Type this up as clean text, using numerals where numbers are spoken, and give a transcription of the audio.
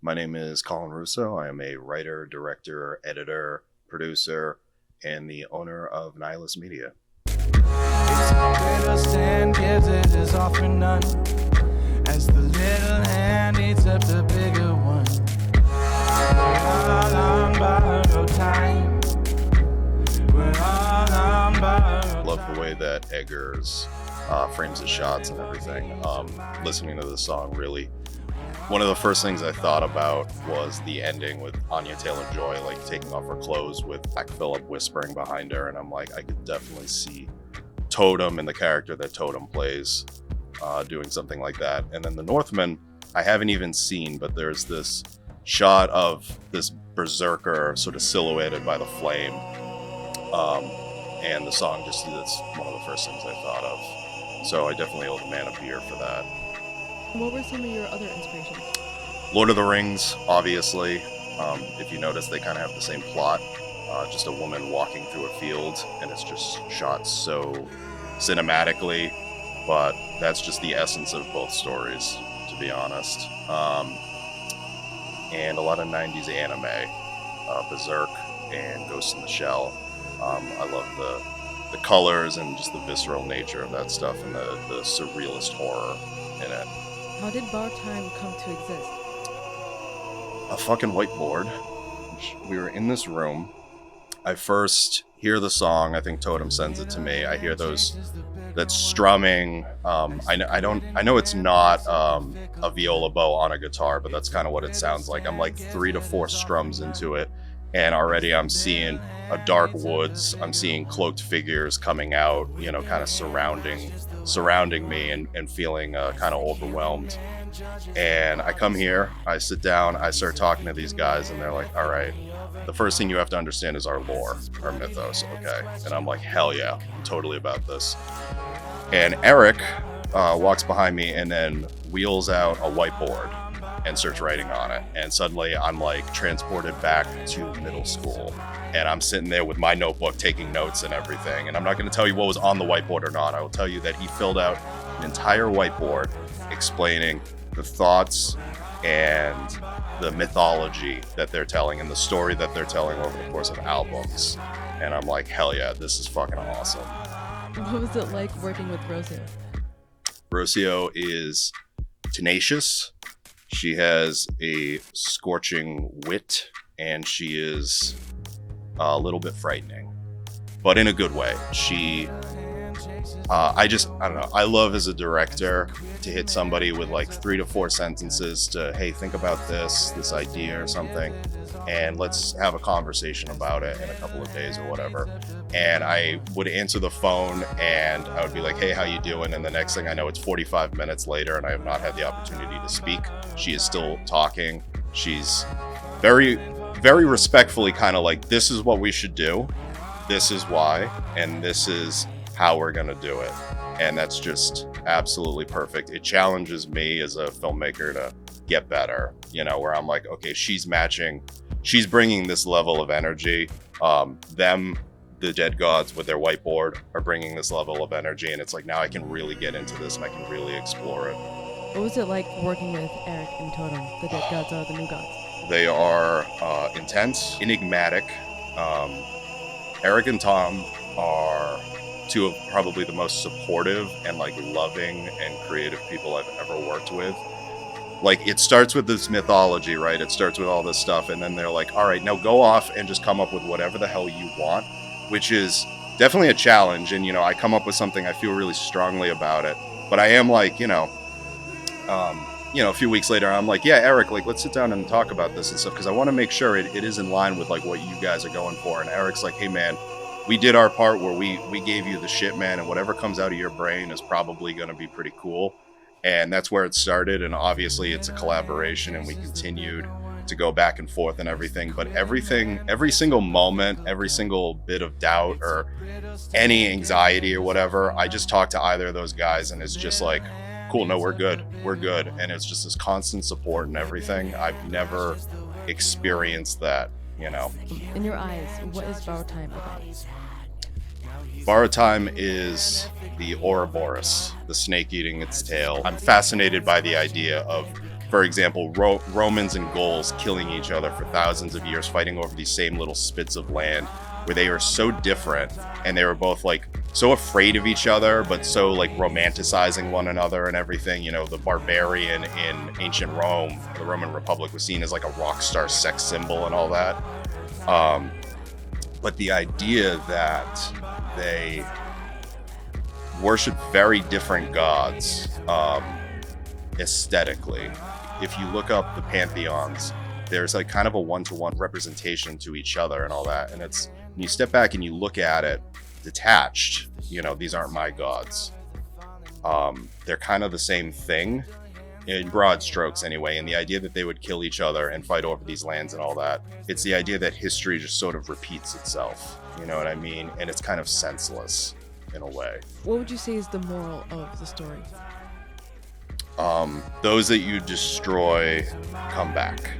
My name is Collin Rousseau. I am a writer, director, editor, producer, and the owner of Nihilist Media. As the little hand eats up the bigger one. Love the way that Eggers frames his shots and everything. Listening to the song, really, one of the first things I thought about was the ending with Anya Taylor-Joy like taking off her clothes with Black Phillip whispering behind her, and I'm like, I could definitely see Totem and the character that Totem plays doing something like that. And then the Northman, I haven't even seen, but there's this shot of this berserker sort of silhouetted by the flame, and the song just is one of the first things I thought of. So I definitely owe the man a beer for that. What were some of your other inspirations? Lord of the Rings, obviously. If you notice, they kind of have the same plot. Just a woman walking through a field, and it's just shot so cinematically, but that's just the essence of both stories, to be honest. And a lot of 90s anime, Berserk and Ghost in the Shell. I love the colors and just the visceral nature of that stuff, and the surrealist horror in it. How did Bar Time come to exist? A fucking whiteboard. We were in this room. I first hear the song. I think Totem sends it to me. I hear that strumming. I know it's not a viola bow on a guitar, but that's kind of what it sounds like. I'm like 3 to 4 strums into it, and already I'm seeing a dark woods. I'm seeing cloaked figures coming out, kind of surrounding me, and feeling kind of overwhelmed. And I come here, I sit down, I start talking to these guys, and they're like, all right, the first thing you have to understand is our lore, our mythos, okay? And I'm like, hell yeah, I'm totally about this. And Erik walks behind me and then wheels out a whiteboard and starts writing on it. And suddenly I'm like transported back to middle school. And I'm sitting there with my notebook taking notes and everything. And I'm not gonna tell you what was on the whiteboard or not. I will tell you that he filled out an entire whiteboard explaining the thoughts and the mythology that they're telling and the story that they're telling over the course of albums. And I'm like, hell yeah, this is fucking awesome. What was it like working with Rocio? Rocio is tenacious. She has a scorching wit, and she is a little bit frightening, but in a good way. I don't know. I love as a director to hit somebody with like 3 to 4 sentences to, hey, think about this idea or something, and let's have a conversation about it in a couple of days or whatever. And I would answer the phone and I would be like, hey, how you doing? And the next thing I know, it's 45 minutes later and I have not had the opportunity to speak. She is still talking. She's very, very respectfully kind of like, this is what we should do. This is why. And this is how we're going to do it. And that's just absolutely perfect. It challenges me as a filmmaker to get better, where I'm like, okay, she's bringing this level of energy. The Dead Gods with their whiteboard are bringing this level of energy. And it's like, now I can really get into this and I can really explore it. What was it like working with Erik and Totem? The Dead Gods are the new gods. They are intense, enigmatic. Erik and Tom are two of probably the most supportive and like loving and creative people I've ever worked with. Like, it starts with this mythology, right? It starts with all this stuff, and then they're like, all right, now go off and just come up with whatever the hell you want, which is definitely a challenge. And, I come up with something, I feel really strongly about it, but I am like, a few weeks later, I'm like, yeah, Erik, like, let's sit down and talk about this and stuff, because I want to make sure it is in line with like what you guys are going for. And Eric's like, hey man, we did our part where we gave you the shit, man, and whatever comes out of your brain is probably going to be pretty cool. And that's where it started. And obviously it's a collaboration, and we continued to go back and forth and everything. But every single moment, every single bit of doubt or any anxiety or whatever, I just talk to either of those guys, and it's just like, cool, no, we're good. And it's just this constant support and everything. I've never experienced that, In your eyes, what is Bar Time about? Bar Time is the Ouroboros, the snake eating its tail. I'm fascinated by the idea of for example, Romans and Gauls killing each other for thousands of years, fighting over these same little spits of land where they were so different, and they were both like so afraid of each other, but so like romanticizing one another and everything. You know, the barbarian in ancient Rome, the Roman Republic, was seen as like a rock star sex symbol and all that. But the idea that they worship very different gods aesthetically. If you look up the pantheons, there's like kind of a one-to-one representation to each other and all that. And it's, when you step back and you look at it detached, you know, these aren't my gods. They're kind of the same thing in broad strokes anyway. And the idea that they would kill each other and fight over these lands and all that, it's the idea that history just sort of repeats itself. You know what I mean? And it's kind of senseless in a way. What would you say is the moral of the story? Those that you destroy come back.